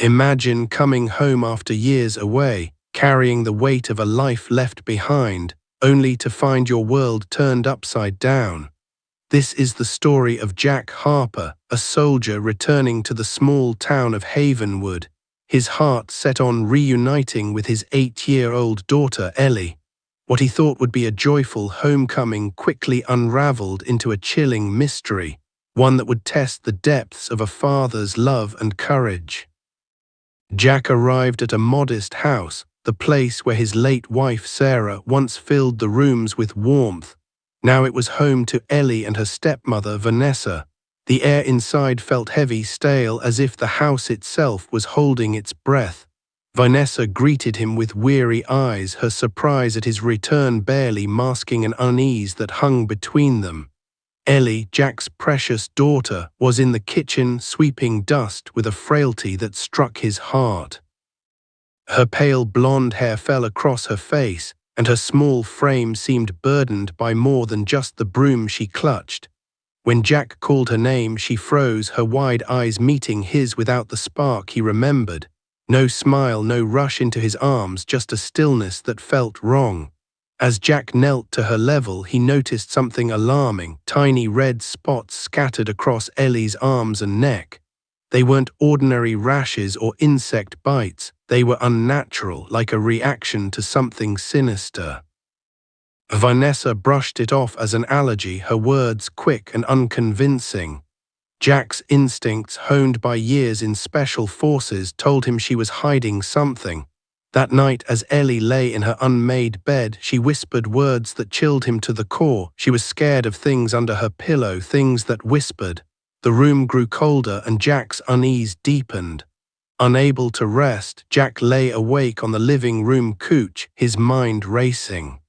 Imagine coming home after years away, carrying the weight of a life left behind, only to find your world turned upside down. This is the story of Jack Harper, a soldier returning to the small town of Havenwood, his heart set on reuniting with his 8-year-old daughter Ellie. What he thought would be a joyful homecoming quickly unraveled into a chilling mystery, one that would test the depths of a father's love and courage. Jack arrived at a modest house, the place where his late wife Sarah once filled the rooms with warmth. Now it was home to Ellie and her stepmother Vanessa. The air inside felt heavy, stale, as if the house itself was holding its breath. Vanessa greeted him with weary eyes, her surprise at his return barely masking an unease that hung between them. Ellie, Jack's precious daughter, was in the kitchen sweeping dust with a frailty that struck his heart. Her pale blonde hair fell across her face, and her small frame seemed burdened by more than just the broom she clutched. When Jack called her name, she froze, her wide eyes meeting his without the spark he remembered. No smile, no rush into his arms, just a stillness that felt wrong. As Jack knelt to her level, he noticed something alarming, tiny red spots scattered across Ellie's arms and neck. They weren't ordinary rashes or insect bites, they were unnatural, like a reaction to something sinister. Vanessa brushed it off as an allergy, her words quick and unconvincing. Jack's instincts, honed by years in special forces, told him she was hiding something. That night, as Ellie lay in her unmade bed, she whispered words that chilled him to the core. She was scared of things under her pillow, things that whispered. The room grew colder and Jack's unease deepened. Unable to rest, Jack lay awake on the living room couch, his mind racing.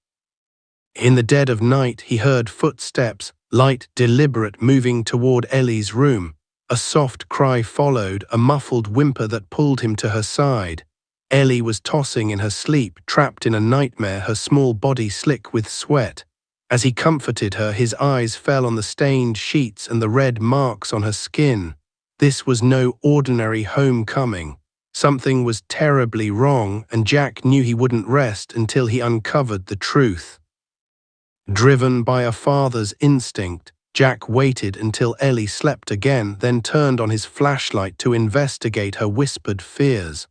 In the dead of night, he heard footsteps, light, deliberate, moving toward Ellie's room. A soft cry followed, a muffled whimper that pulled him to her side. Ellie was tossing in her sleep, trapped in a nightmare, her small body slick with sweat. As he comforted her, his eyes fell on the stained sheets and the red marks on her skin. This was no ordinary homecoming. Something was terribly wrong, and Jack knew he wouldn't rest until he uncovered the truth. Driven by a father's instinct, Jack waited until Ellie slept again, then turned on his flashlight to investigate her whispered fears.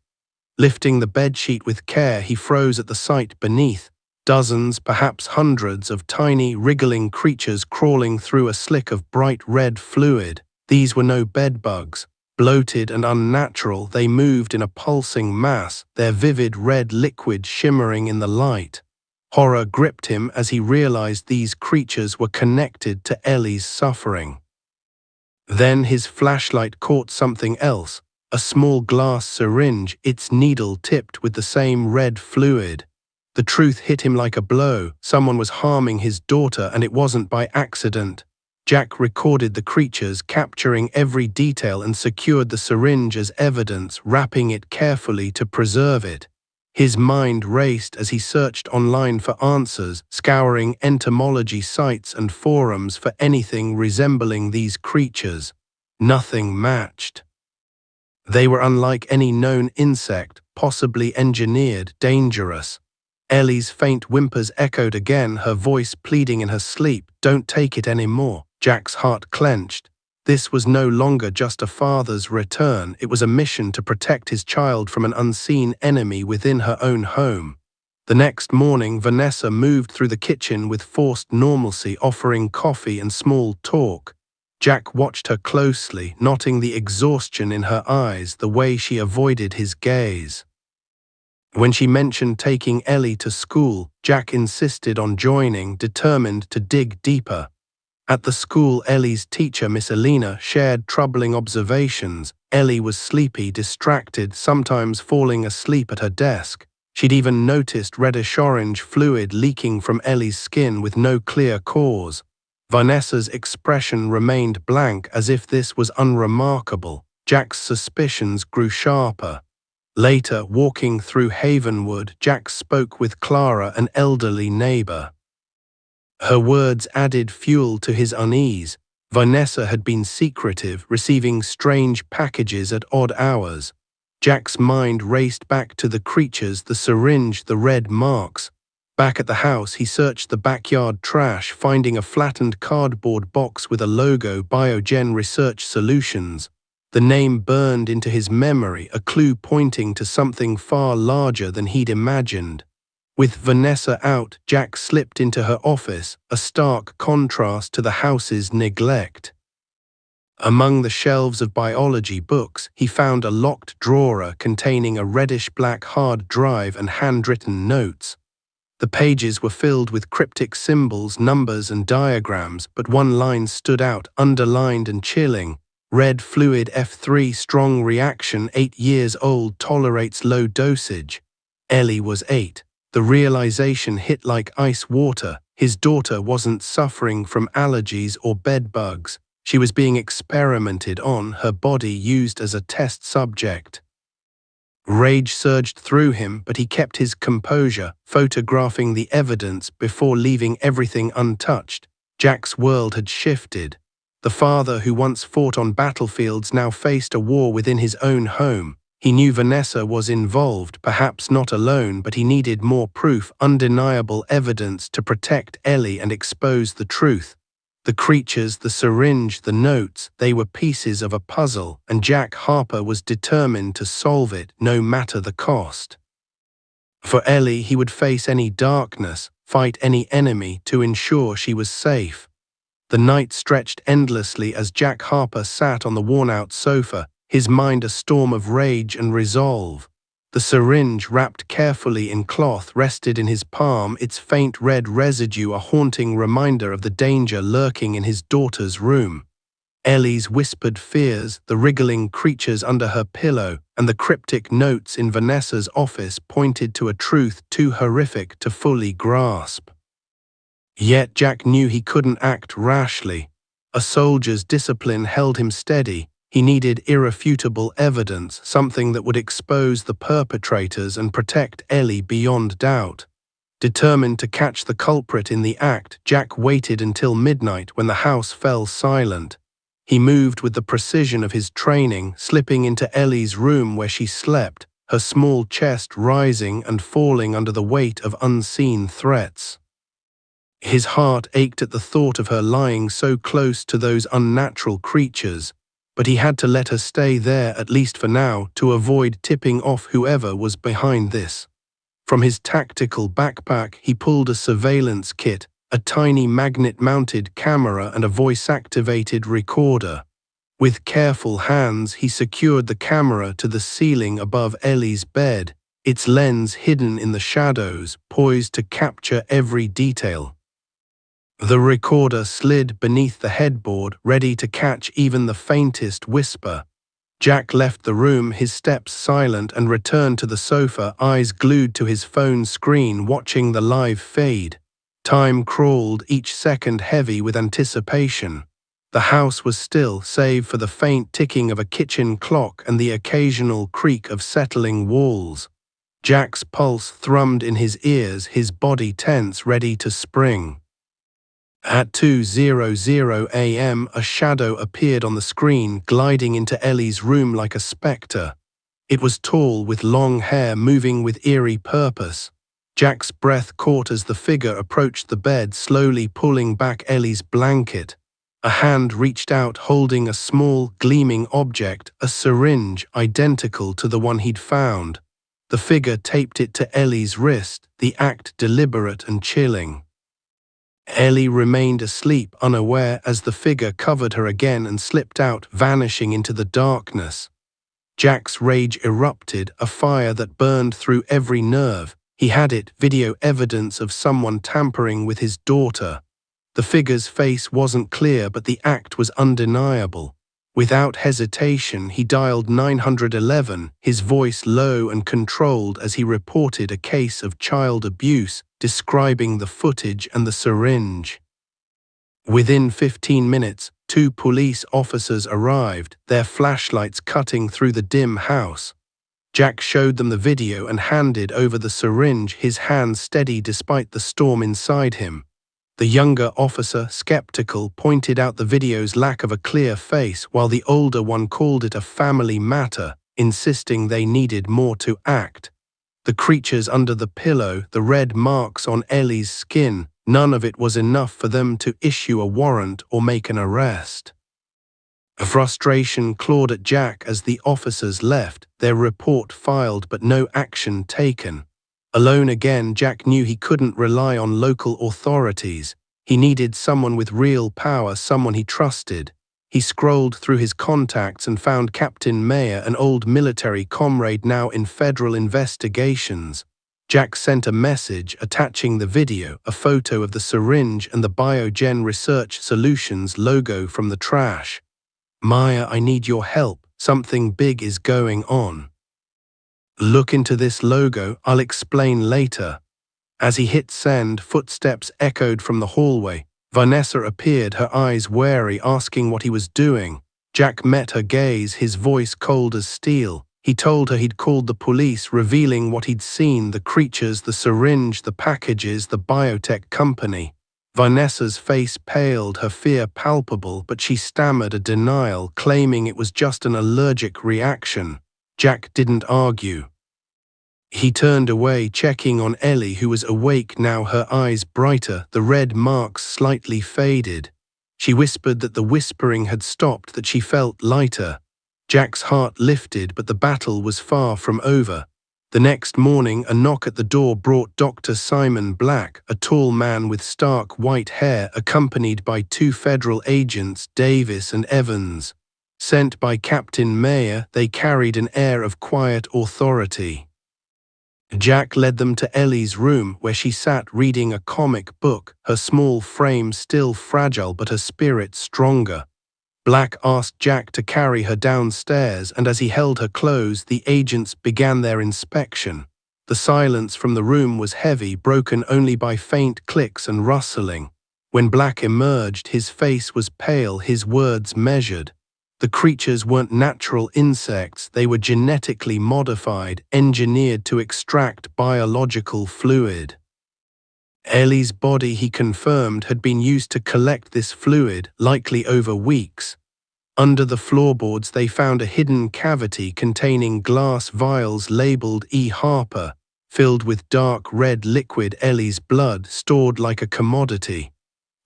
Lifting the bedsheet with care, he froze at the sight beneath. Dozens, perhaps hundreds, of tiny, wriggling creatures crawling through a slick of bright red fluid. These were no bedbugs. Bloated and unnatural, they moved in a pulsing mass, their vivid red liquid shimmering in the light. Horror gripped him as he realized these creatures were connected to Ellie's suffering. Then his flashlight caught something else, a small glass syringe, its needle tipped with the same red fluid. The truth hit him like a blow. Someone was harming his daughter, and it wasn't by accident. Jack recorded the creatures, capturing every detail, and secured the syringe as evidence, wrapping it carefully to preserve it. His mind raced as he searched online for answers, scouring entomology sites and forums for anything resembling these creatures. Nothing matched. They were unlike any known insect, possibly engineered, dangerous. Ellie's faint whimpers echoed again, her voice pleading in her sleep, "Don't take it anymore." Jack's heart clenched. This was no longer just a father's return, it was a mission to protect his child from an unseen enemy within her own home. The next morning, Vanessa moved through the kitchen with forced normalcy, offering coffee and small talk. Jack watched her closely, noting the exhaustion in her eyes, the way she avoided his gaze. When she mentioned taking Ellie to school, Jack insisted on joining, determined to dig deeper. At the school, Ellie's teacher, Miss Elena, shared troubling observations. Ellie was sleepy, distracted, sometimes falling asleep at her desk. She'd even noticed reddish-orange fluid leaking from Ellie's skin with no clear cause. Vanessa's expression remained blank, as if this was unremarkable. Jack's suspicions grew sharper. Later, walking through Havenwood, Jack spoke with Clara, an elderly neighbor. Her words added fuel to his unease. Vanessa had been secretive, receiving strange packages at odd hours. Jack's mind raced back to the creatures, the syringe, the red marks. Back at the house, he searched the backyard trash, finding a flattened cardboard box with a logo, Biogen Research Solutions. The name burned into his memory, a clue pointing to something far larger than he'd imagined. With Vanessa out, Jack slipped into her office, a stark contrast to the house's neglect. Among the shelves of biology books, he found a locked drawer containing a reddish-black hard drive and handwritten notes. The pages were filled with cryptic symbols, numbers, and diagrams, but one line stood out, underlined and chilling. Red fluid F3 strong reaction, 8 years old, tolerates low dosage. Ellie was 8. The realization hit like ice water. His daughter wasn't suffering from allergies or bed bugs. She was being experimented on, her body used as a test subject. Rage surged through him, but he kept his composure, photographing the evidence before leaving everything untouched. Jack's world had shifted. The father who once fought on battlefields now faced a war within his own home. He knew Vanessa was involved, perhaps not alone, but he needed more proof, undeniable evidence to protect Ellie and expose the truth. The creatures, the syringe, the notes, they were pieces of a puzzle, and Jack Harper was determined to solve it, no matter the cost. For Ellie, he would face any darkness, fight any enemy to ensure she was safe. The night stretched endlessly as Jack Harper sat on the worn-out sofa, his mind a storm of rage and resolve. The syringe, wrapped carefully in cloth, rested in his palm, its faint red residue a haunting reminder of the danger lurking in his daughter's room. Ellie's whispered fears, the wriggling creatures under her pillow, and the cryptic notes in Vanessa's office pointed to a truth too horrific to fully grasp. Yet Jack knew he couldn't act rashly. A soldier's discipline held him steady. He needed irrefutable evidence, something that would expose the perpetrators and protect Ellie beyond doubt. Determined to catch the culprit in the act, Jack waited until midnight when the house fell silent. He moved with the precision of his training, slipping into Ellie's room where she slept, her small chest rising and falling under the weight of unseen threats. His heart ached at the thought of her lying so close to those unnatural creatures, but he had to let her stay there, at least for now, to avoid tipping off whoever was behind this. From his tactical backpack, he pulled a surveillance kit, a tiny magnet-mounted camera and a voice-activated recorder. With careful hands, he secured the camera to the ceiling above Ellie's bed, its lens hidden in the shadows, poised to capture every detail. The recorder slid beneath the headboard, ready to catch even the faintest whisper. Jack left the room, his steps silent, and returned to the sofa, eyes glued to his phone screen, watching the live feed. Time crawled, each second heavy with anticipation. The house was still, save for the faint ticking of a kitchen clock and the occasional creak of settling walls. Jack's pulse thrummed in his ears, his body tense, ready to spring. At 2:00 a.m., a shadow appeared on the screen, gliding into Ellie's room like a spectre. It was tall, with long hair, moving with eerie purpose. Jack's breath caught as the figure approached the bed, slowly pulling back Ellie's blanket. A hand reached out, holding a small, gleaming object, a syringe identical to the one he'd found. The figure taped it to Ellie's wrist, the act deliberate and chilling. Ellie remained asleep, unaware, as the figure covered her again and slipped out, vanishing into the darkness. Jack's rage erupted, a fire that burned through every nerve. He had it, video evidence of someone tampering with his daughter. The figure's face wasn't clear, but the act was undeniable. Without hesitation, he dialed 911, his voice low and controlled as he reported a case of child abuse, describing the footage and the syringe. Within 15 minutes, 2 police officers arrived, their flashlights cutting through the dim house. Jack showed them the video and handed over the syringe, his hands steady despite the storm inside him. The younger officer, skeptical, pointed out the video's lack of a clear face, while the older one called it a family matter. insisting they needed more to act. The creatures under the pillow, the red marks on Ellie's skin, none of it was enough for them to issue a warrant or make an arrest. Frustration clawed at Jack as the officers left, their report filed but no action taken. Alone again, Jack knew he couldn't rely on local authorities. He needed someone with real power, someone he trusted. He scrolled through his contacts and found Captain Mayer, an old military comrade now in federal investigations. Jack sent a message attaching the video, a photo of the syringe and the Biogen Research Solutions logo from the trash. "Maya, I need your help. Something big is going on. Look into this logo, I'll explain later." As he hit send, footsteps echoed from the hallway. Vanessa appeared, her eyes wary, asking what he was doing. Jack met her gaze, his voice cold as steel. He told her he'd called the police, revealing what he'd seen: the creatures, the syringe, the packages, the biotech company. Vanessa's face paled, her fear palpable, but she stammered a denial, claiming it was just an allergic reaction. Jack didn't argue. He turned away, checking on Ellie, who was awake now, her eyes brighter, the red marks slightly faded. She whispered that the whispering had stopped, that she felt lighter. Jack's heart lifted, but the battle was far from over. The next morning, a knock at the door brought Dr. Simon Black, a tall man with stark white hair, accompanied by 2 federal agents, Davis and Evans. Sent by Captain Mayer, they carried an air of quiet authority. Jack led them to Ellie's room, where she sat reading a comic book, her small frame still fragile but her spirit stronger. Black asked Jack to carry her downstairs, and as he held her close, the agents began their inspection. The silence from the room was heavy, broken only by faint clicks and rustling. When Black emerged, his face was pale, his words measured. The creatures weren't natural insects, they were genetically modified, engineered to extract biological fluid. Ellie's body, he confirmed, had been used to collect this fluid, likely over weeks. Under the floorboards they found a hidden cavity containing glass vials labeled E. Harper, filled with dark red liquid, Ellie's blood, stored like a commodity.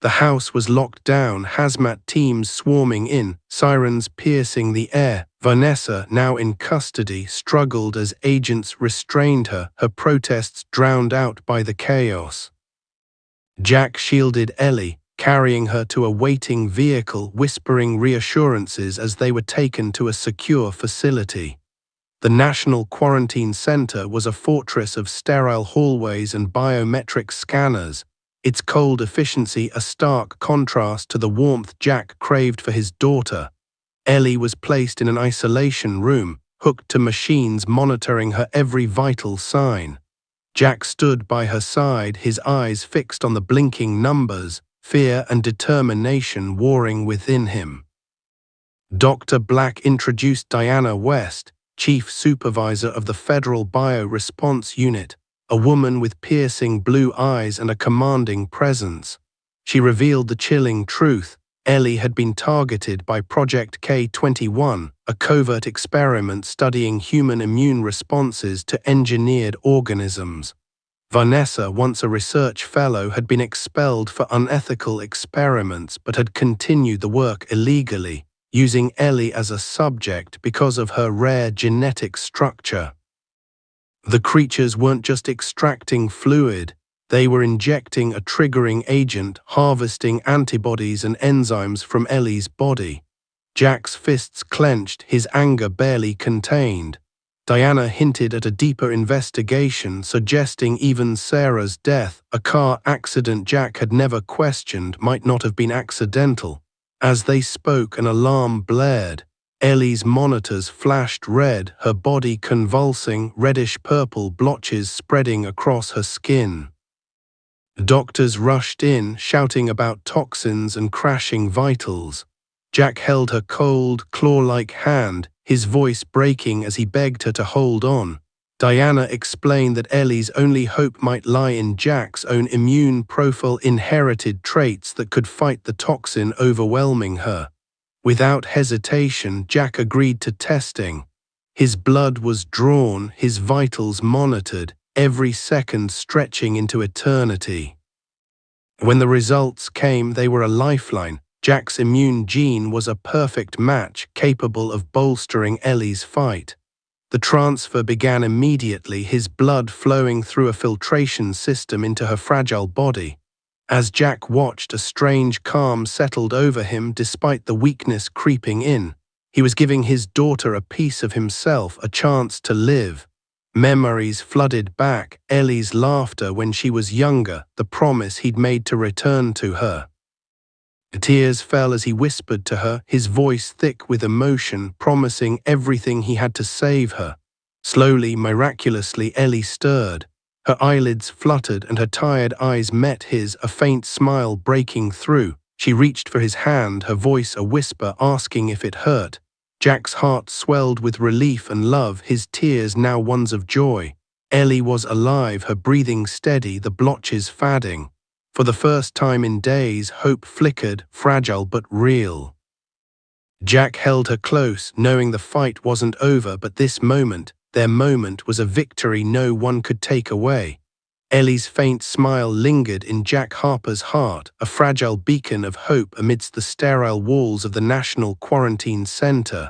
The house was locked down, hazmat teams swarming in, sirens piercing the air. Vanessa, now in custody, struggled as agents restrained her, her protests drowned out by the chaos. Jack shielded Ellie, carrying her to a waiting vehicle, whispering reassurances as they were taken to a secure facility. The National Quarantine Center was a fortress of sterile hallways and biometric scanners, its cold efficiency a stark contrast to the warmth Jack craved for his daughter. Ellie was placed in an isolation room, hooked to machines monitoring her every vital sign. Jack stood by her side, his eyes fixed on the blinking numbers, fear and determination warring within him. Dr. Black introduced Diana West, Chief Supervisor of the Federal Bio-Response Unit, a woman with piercing blue eyes and a commanding presence. She revealed the chilling truth: Ellie had been targeted by Project K-21, a covert experiment studying human immune responses to engineered organisms. Vanessa, once a research fellow, had been expelled for unethical experiments but had continued the work illegally, using Ellie as a subject because of her rare genetic structure. The creatures weren't just extracting fluid, they were injecting a triggering agent, harvesting antibodies and enzymes from Ellie's body. Jack's fists clenched, his anger barely contained. Diana hinted at a deeper investigation, suggesting even Sarah's death, a car accident Jack had never questioned, might not have been accidental. As they spoke, an alarm blared. Ellie's monitors flashed red, her body convulsing, reddish-purple blotches spreading across her skin. Doctors rushed in, shouting about toxins and crashing vitals. Jack held her cold, claw-like hand, his voice breaking as he begged her to hold on. Diana explained that Ellie's only hope might lie in Jack's own immune profile, inherited traits that could fight the toxin overwhelming her. Without hesitation, Jack agreed to testing. His blood was drawn, his vitals monitored, every second stretching into eternity. When the results came, they were a lifeline. Jack's immune gene was a perfect match, capable of bolstering Ellie's fight. The transfer began immediately, his blood flowing through a filtration system into her fragile body. As Jack watched, a strange calm settled over him despite the weakness creeping in. He was giving his daughter a piece of himself, a chance to live. Memories flooded back, Ellie's laughter when she was younger, the promise he'd made to return to her. Tears fell as he whispered to her, his voice thick with emotion, promising everything he had to save her. Slowly, miraculously, Ellie stirred. Her eyelids fluttered and her tired eyes met his, a faint smile breaking through. She reached for his hand, her voice a whisper, asking if it hurt. Jack's heart swelled with relief and love, his tears now ones of joy. Ellie was alive, her breathing steady, the blotches fading. For the first time in days, hope flickered, fragile but real. Jack held her close, knowing the fight wasn't over, but this moment, their moment, was a victory no one could take away. Ellie's faint smile lingered in Jack Harper's heart, a fragile beacon of hope amidst the sterile walls of the National Quarantine Center.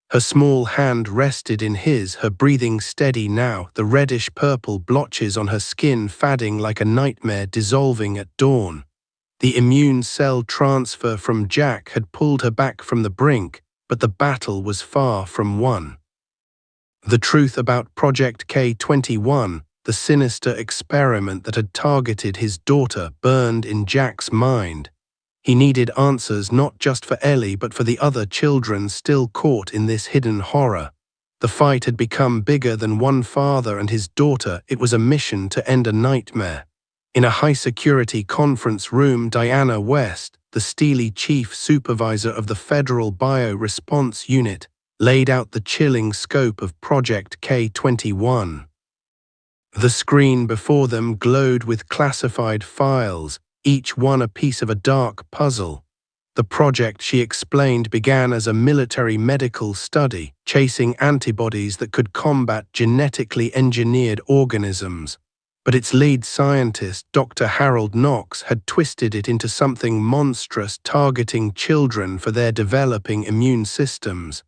Her small hand rested in his, her breathing steady now, the reddish-purple blotches on her skin fading like a nightmare dissolving at dawn. The immune cell transfer from Jack had pulled her back from the brink, but the battle was far from won. The truth about Project K-21, the sinister experiment that had targeted his daughter, burned in Jack's mind. He needed answers not just for Ellie but for the other children still caught in this hidden horror. The fight had become bigger than one father and his daughter. It was a mission to end a nightmare. In a high-security conference room, Diana West, the steely chief supervisor of the Federal Bio-Response Unit, laid out the chilling scope of Project K-21. The screen before them glowed with classified files, each one a piece of a dark puzzle. The project, she explained, began as a military medical study, chasing antibodies that could combat genetically engineered organisms. But its lead scientist, Dr. Harold Knox, had twisted it into something monstrous, targeting children for their developing immune systems.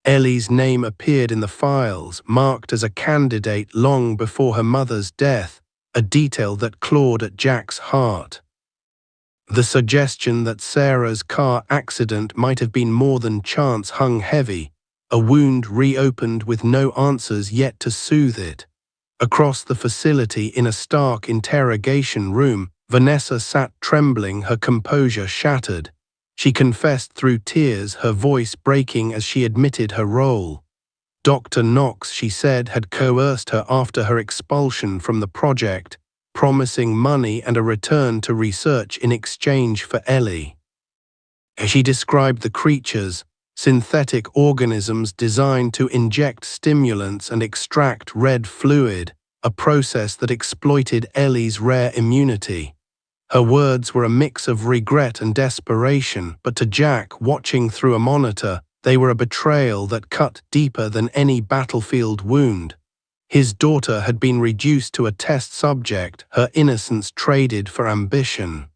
Ellie's name appeared in the files, marked as a candidate long before her mother's death, a detail that clawed at Jack's heart. The suggestion that Sarah's car accident might have been more than chance hung heavy, a wound reopened with no answers yet to soothe it. Across the facility, in a stark interrogation room, Vanessa sat trembling, her composure shattered. She confessed through tears, her voice breaking as she admitted her role. Dr. Knox, she said, had coerced her after her expulsion from the project, promising money and a return to research in exchange for Ellie. She described the creatures, synthetic organisms designed to inject stimulants and extract red fluid, a process that exploited Ellie's rare immunity. Her words were a mix of regret and desperation, but to Jack, watching through a monitor, they were a betrayal that cut deeper than any battlefield wound. His daughter had been reduced to a test subject, her innocence traded for ambition.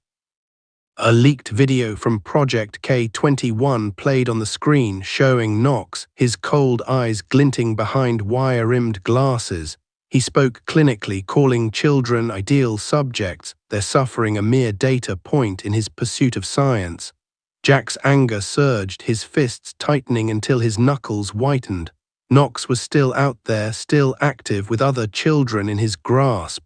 A leaked video from Project K-21 played on the screen, showing Knox, his cold eyes glinting behind wire-rimmed glasses. He spoke clinically, calling children ideal subjects, their suffering a mere data point in his pursuit of science. Jack's anger surged, his fists tightening until his knuckles whitened. Knox was still out there, still active, with other children in his grasp.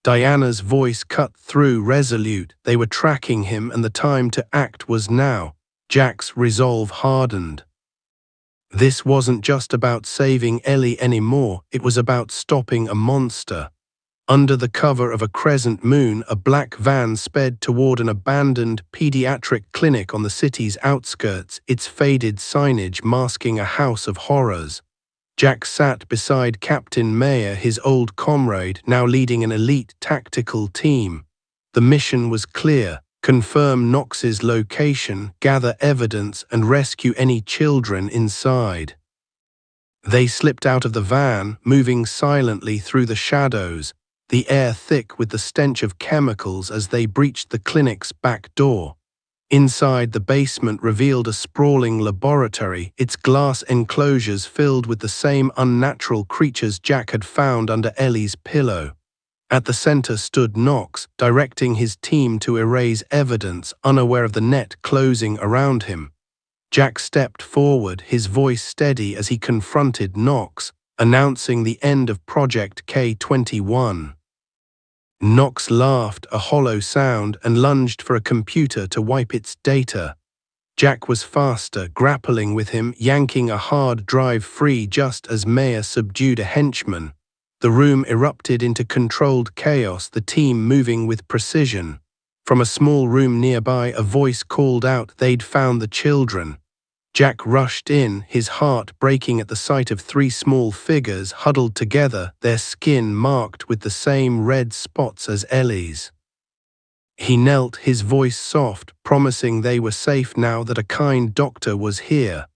Diana's voice cut through, resolute. They were tracking him, and the time to act was now. Jack's resolve hardened. This wasn't just about saving Ellie anymore, it was about stopping a monster. Under the cover of a crescent moon, a black van sped toward an abandoned pediatric clinic on the city's outskirts, its faded signage masking a house of horrors. Jack sat beside Captain Mayer, his old comrade, now leading an elite tactical team. The mission was clear: confirm Knox's location, gather evidence, and rescue any children inside. They slipped out of the van, moving silently through the shadows, the air thick with the stench of chemicals as they breached the clinic's back door. Inside, the basement revealed a sprawling laboratory, its glass enclosures filled with the same unnatural creatures Jack had found under Ellie's pillow. At the center stood Knox, directing his team to erase evidence, unaware of the net closing around him. Jack stepped forward, his voice steady as he confronted Knox, announcing the end of Project K-21. Knox laughed, a hollow sound, and lunged for a computer to wipe its data. Jack was faster, grappling with him, yanking a hard drive free just as Maya subdued a henchman. The room erupted into controlled chaos, the team moving with precision. From a small room nearby, a voice called out they'd found the children. Jack rushed in, his heart breaking at the sight of three small figures huddled together, their skin marked with the same red spots as Ellie's. He knelt, his voice soft, promising they were safe now that a kind doctor was here.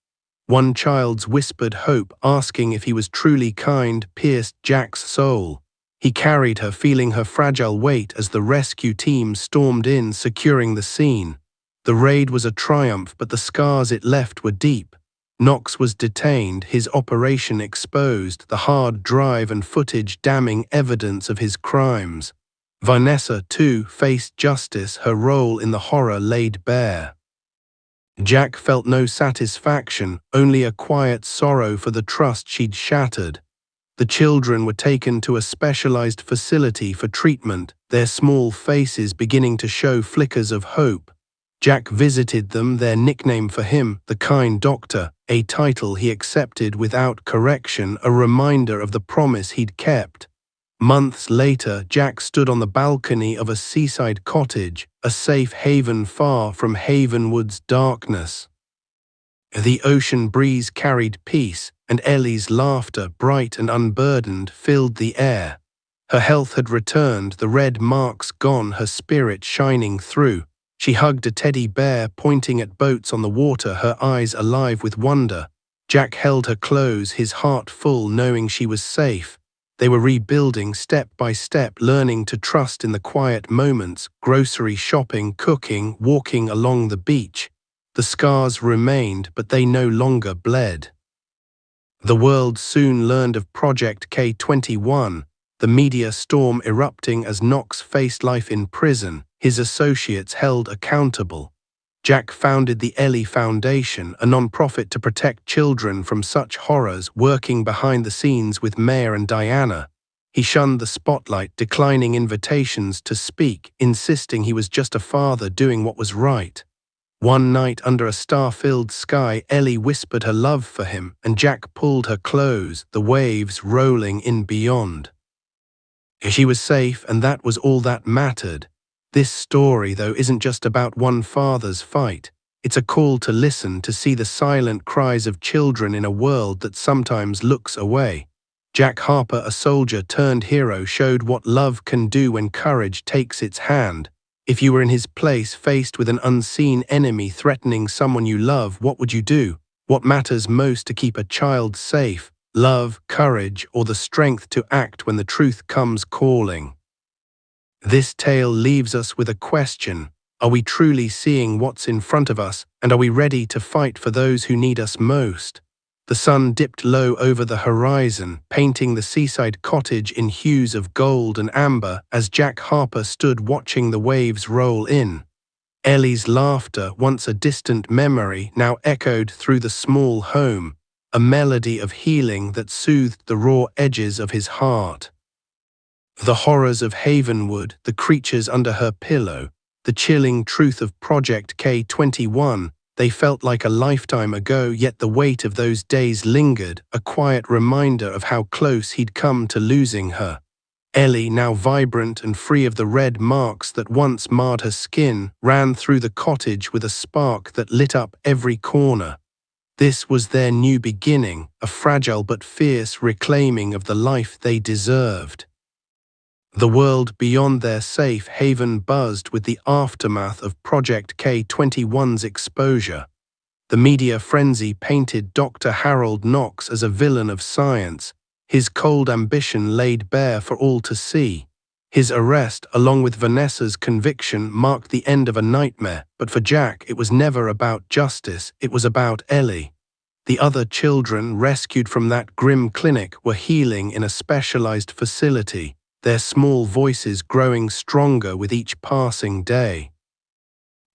One child's whispered hope, asking if he was truly kind, pierced Jack's soul. He carried her, feeling her fragile weight as the rescue team stormed in, securing the scene. The raid was a triumph, but the scars it left were deep. Knox was detained, his operation exposed, the hard drive and footage damning evidence of his crimes. Vanessa, too, faced justice, her role in the horror laid bare. Jack felt no satisfaction, only a quiet sorrow for the trust she'd shattered. The children were taken to a specialized facility for treatment, their small faces beginning to show flickers of hope. Jack visited them, their nickname for him, the kind doctor, a title he accepted without correction, a reminder of the promise he'd kept. Months later, Jack stood on the balcony of a seaside cottage, a safe haven far from Havenwood's darkness. The ocean breeze carried peace, and Ellie's laughter, bright and unburdened, filled the air. Her health had returned, the red marks gone, her spirit shining through. She hugged a teddy bear, pointing at boats on the water, her eyes alive with wonder. Jack held her close, his heart full, knowing she was safe. They were rebuilding step by step, learning to trust in the quiet moments, grocery shopping, cooking, walking along the beach. The scars remained, but they no longer bled. The world soon learned of Project K-21, the media storm erupting as Knox faced life in prison, his associates held accountable. Jack founded the Ellie Foundation, a non-profit to protect children from such horrors, working behind the scenes with Maya and Diana. He shunned the spotlight, declining invitations to speak, insisting he was just a father doing what was right. One night under a star-filled sky, Ellie whispered her love for him, and Jack pulled her close, the waves rolling in beyond. She was safe, and that was all that mattered. This story, though, isn't just about one father's fight. It's a call to listen, to see the silent cries of children in a world that sometimes looks away. Jack Harper, a soldier turned hero, showed what love can do when courage takes its hand. If you were in his place, faced with an unseen enemy threatening someone you love, what would you do? What matters most to keep a child safe? Love, courage, or the strength to act when the truth comes calling? This tale leaves us with a question. Are we truly seeing what's in front of us, and are we ready to fight for those who need us most? The sun dipped low over the horizon, painting the seaside cottage in hues of gold and amber as Jack Harper stood watching the waves roll in. Ellie's laughter, once a distant memory, now echoed through the small home, a melody of healing that soothed the raw edges of his heart. The horrors of Havenwood, the creatures under her pillow, the chilling truth of Project K-21, they felt like a lifetime ago, yet the weight of those days lingered, a quiet reminder of how close he'd come to losing her. Ellie, now vibrant and free of the red marks that once marred her skin, ran through the cottage with a spark that lit up every corner. This was their new beginning, a fragile but fierce reclaiming of the life they deserved. The world beyond their safe haven buzzed with the aftermath of Project K-21's exposure. The media frenzy painted Dr. Harold Knox as a villain of science, his cold ambition laid bare for all to see. His arrest, along with Vanessa's conviction, marked the end of a nightmare, but for Jack it was never about justice, it was about Ellie. The other children rescued from that grim clinic were healing in a specialized facility, their small voices growing stronger with each passing day.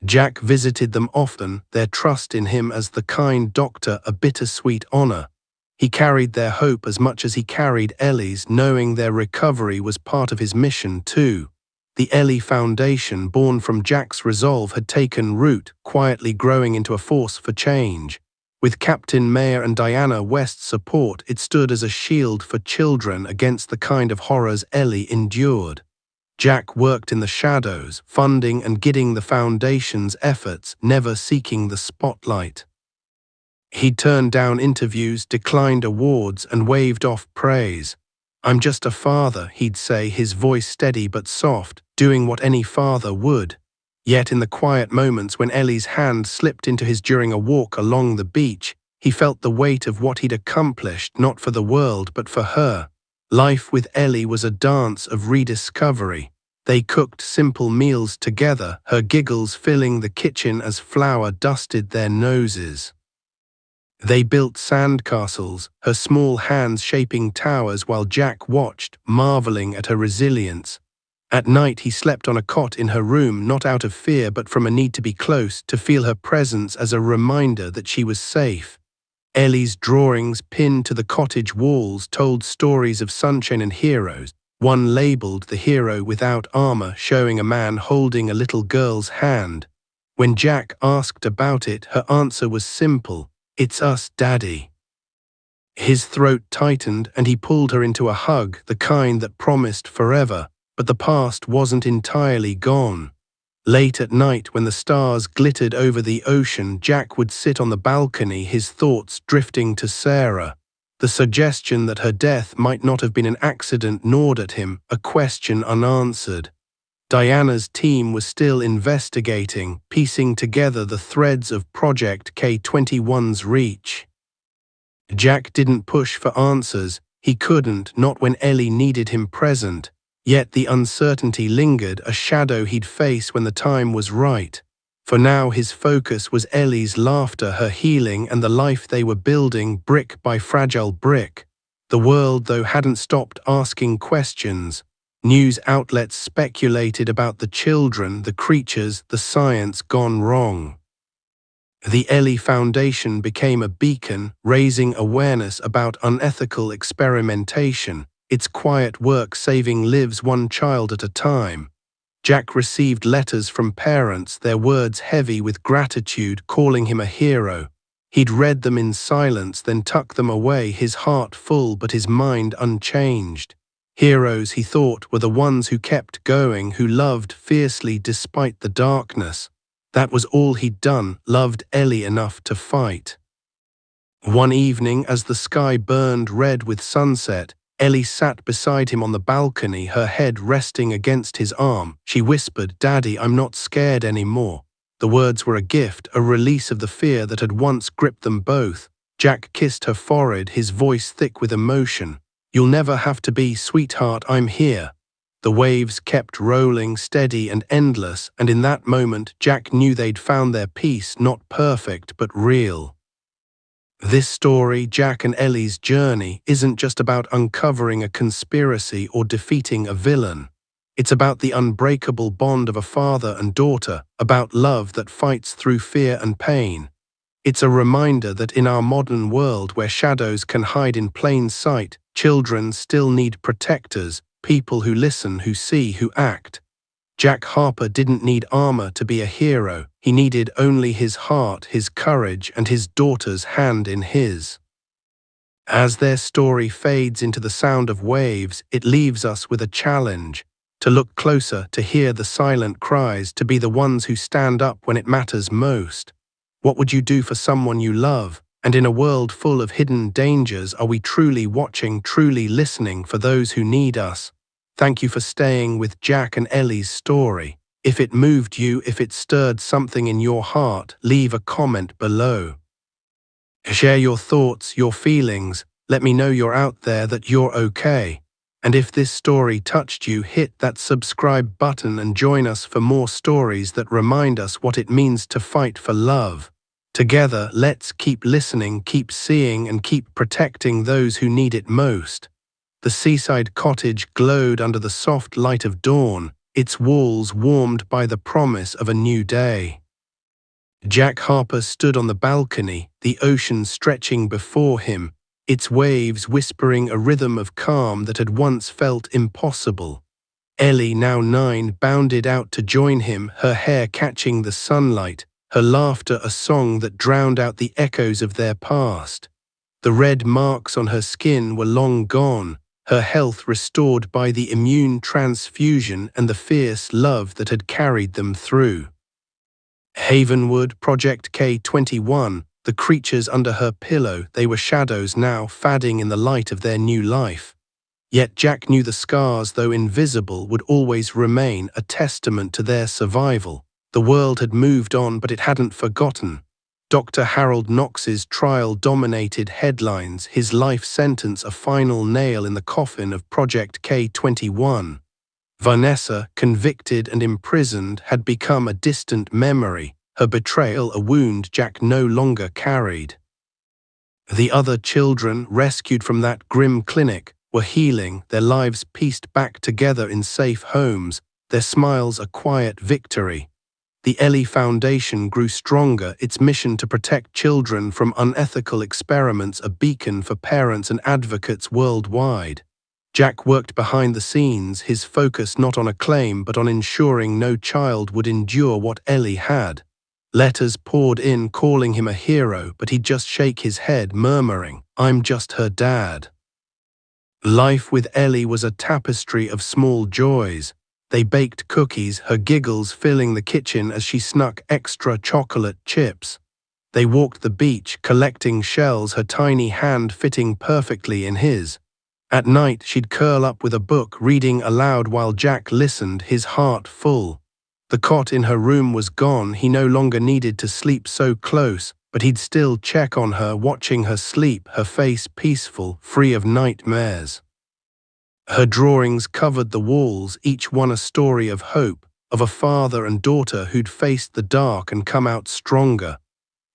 Jack visited them often, their trust in him as the kind doctor a bittersweet honor. He carried their hope as much as he carried Ellie's, knowing their recovery was part of his mission too. The Ellie Foundation, born from Jack's resolve, had taken root, quietly growing into a force for change. With Captain Mayer and Diana West's support, it stood as a shield for children against the kind of horrors Ellie endured. Jack worked in the shadows, funding and guiding the Foundation's efforts, never seeking the spotlight. He turned down interviews, declined awards, and waved off praise. "I'm just a father," he'd say, his voice steady but soft, doing what any father would. Yet in the quiet moments when Ellie's hand slipped into his during a walk along the beach, he felt the weight of what he'd accomplished, not for the world but for her. Life with Ellie was a dance of rediscovery. They cooked simple meals together, her giggles filling the kitchen as flour dusted their noses. They built sandcastles, her small hands shaping towers while Jack watched, marveling at her resilience. At night he slept on a cot in her room, not out of fear but from a need to be close, to feel her presence as a reminder that she was safe. Ellie's drawings pinned to the cottage walls told stories of sunshine and heroes, one labeled "The Hero Without Armor," showing a man holding a little girl's hand. When Jack asked about it, her answer was simple: "It's us, Daddy." His throat tightened and he pulled her into a hug, the kind that promised forever, but the past wasn't entirely gone. Late at night, when the stars glittered over the ocean, Jack would sit on the balcony, his thoughts drifting to Sarah. The suggestion that her death might not have been an accident gnawed at him, a question unanswered. Diana's team was still investigating, piecing together the threads of Project K21's reach. Jack didn't push for answers. He couldn't, not when Ellie needed him present. Yet the uncertainty lingered, a shadow he'd face when the time was right. For now his focus was Ellie's laughter, her healing, and the life they were building brick by fragile brick. The world, though, hadn't stopped asking questions. News outlets speculated about the children, the creatures, the science gone wrong. The Ellie Foundation became a beacon, raising awareness about unethical experimentation, its quiet work saving lives one child at a time. Jack received letters from parents, their words heavy with gratitude, calling him a hero. He'd read them in silence, then tucked them away, his heart full but his mind unchanged. Heroes, he thought, were the ones who kept going, who loved fiercely despite the darkness. That was all he'd done, loved Ellie enough to fight. One evening, as the sky burned red with sunset, Ellie sat beside him on the balcony, her head resting against his arm. She whispered, "Daddy, I'm not scared anymore." The words were a gift, a release of the fear that had once gripped them both. Jack kissed her forehead, his voice thick with emotion. "You'll never have to be, sweetheart, I'm here." The waves kept rolling, steady and endless, and in that moment Jack knew they'd found their peace, not perfect but real. This story, Jack and Ellie's journey, isn't just about uncovering a conspiracy or defeating a villain. It's about the unbreakable bond of a father and daughter, about love that fights through fear and pain. It's a reminder that in our modern world where shadows can hide in plain sight, children still need protectors, people who listen, who see, who act. Jack Harper didn't need armor to be a hero. He needed only his heart, his courage, and his daughter's hand in his. As their story fades into the sound of waves, it leaves us with a challenge. To look closer, to hear the silent cries, to be the ones who stand up when it matters most. What would you do for someone you love? And in a world full of hidden dangers, are we truly watching, truly listening for those who need us? Thank you for staying with Jack and Ellie's story. If it moved you, if it stirred something in your heart, leave a comment below. Share your thoughts, your feelings. Let me know you're out there, that you're okay. And if this story touched you, hit that subscribe button and join us for more stories that remind us what it means to fight for love. Together, let's keep listening, keep seeing, and keep protecting those who need it most. The seaside cottage glowed under the soft light of dawn, its walls warmed by the promise of a new day. Jack Harper stood on the balcony, the ocean stretching before him, its waves whispering a rhythm of calm that had once felt impossible. Ellie, now 9, bounded out to join him, her hair catching the sunlight, her laughter a song that drowned out the echoes of their past. The red marks on her skin were long gone, her health restored by the immune transfusion and the fierce love that had carried them through. Havenwood, Project K21, the creatures under her pillow, they were shadows now, fading in the light of their new life. Yet Jack knew the scars, though invisible, would always remain, a testament to their survival. The world had moved on, but it hadn't forgotten. Dr. Harold Knox's trial dominated headlines, his life sentence a final nail in the coffin of Project K21. Vanessa, convicted and imprisoned, had become a distant memory, her betrayal a wound Jack no longer carried. The other children, rescued from that grim clinic, were healing, their lives pieced back together in safe homes, their smiles a quiet victory. The Ellie Foundation grew stronger, its mission to protect children from unethical experiments a beacon for parents and advocates worldwide. Jack worked behind the scenes, his focus not on acclaim but on ensuring no child would endure what Ellie had. Letters poured in calling him a hero, but he'd just shake his head, murmuring, "I'm just her dad." Life with Ellie was a tapestry of small joys. They baked cookies, her giggles filling the kitchen as she snuck extra chocolate chips. They walked the beach, collecting shells, her tiny hand fitting perfectly in his. At night, she'd curl up with a book, reading aloud while Jack listened, his heart full. The cot in her room was gone, he no longer needed to sleep so close, but he'd still check on her, watching her sleep, her face peaceful, free of nightmares. Her drawings covered the walls, each one a story of hope, of a father and daughter who'd faced the dark and come out stronger.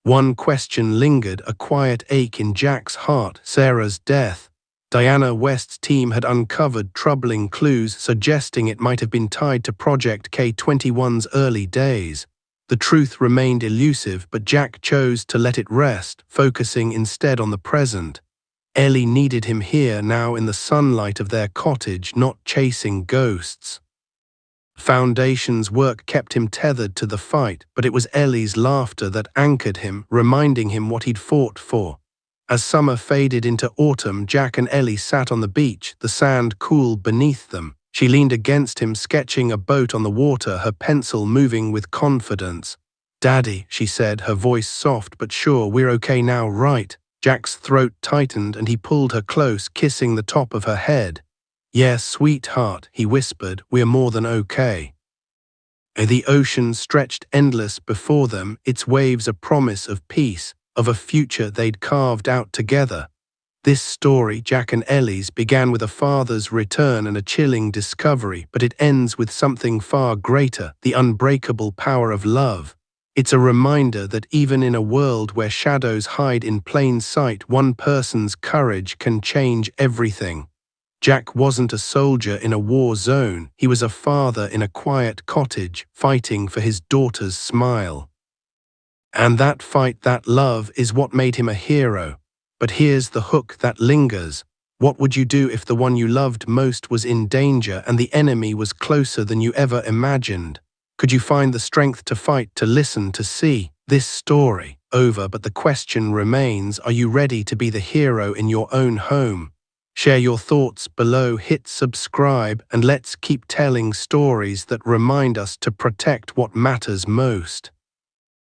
One question lingered, a quiet ache in Jack's heart: Sarah's death. Diana West's team had uncovered troubling clues suggesting it might have been tied to Project K21's early days. The truth remained elusive, but Jack chose to let it rest, focusing instead on the present. Ellie needed him here, now in the sunlight of their cottage, not chasing ghosts. Foundation's work kept him tethered to the fight, but it was Ellie's laughter that anchored him, reminding him what he'd fought for. As summer faded into autumn, Jack and Ellie sat on the beach, the sand cool beneath them. She leaned against him, sketching a boat on the water, her pencil moving with confidence. "Daddy," she said, her voice soft but sure, "we're okay now, right?" Jack's throat tightened and he pulled her close, kissing the top of her head. "Yes, sweetheart," he whispered, "we're more than okay." The ocean stretched endless before them, its waves a promise of peace, of a future they'd carved out together. This story, Jack and Ellie's, began with a father's return and a chilling discovery, but it ends with something far greater: the unbreakable power of love. It's a reminder that even in a world where shadows hide in plain sight, one person's courage can change everything. Jack wasn't a soldier in a war zone, he was a father in a quiet cottage, fighting for his daughter's smile. And that fight, that love, is what made him a hero. But here's the hook that lingers. What would you do if the one you loved most was in danger and the enemy was closer than you ever imagined? Could you find the strength to fight, to listen, to see? This story over, but the question remains: are you ready to be the hero in your own home? Share your thoughts below, hit subscribe, and let's keep telling stories that remind us to protect what matters most.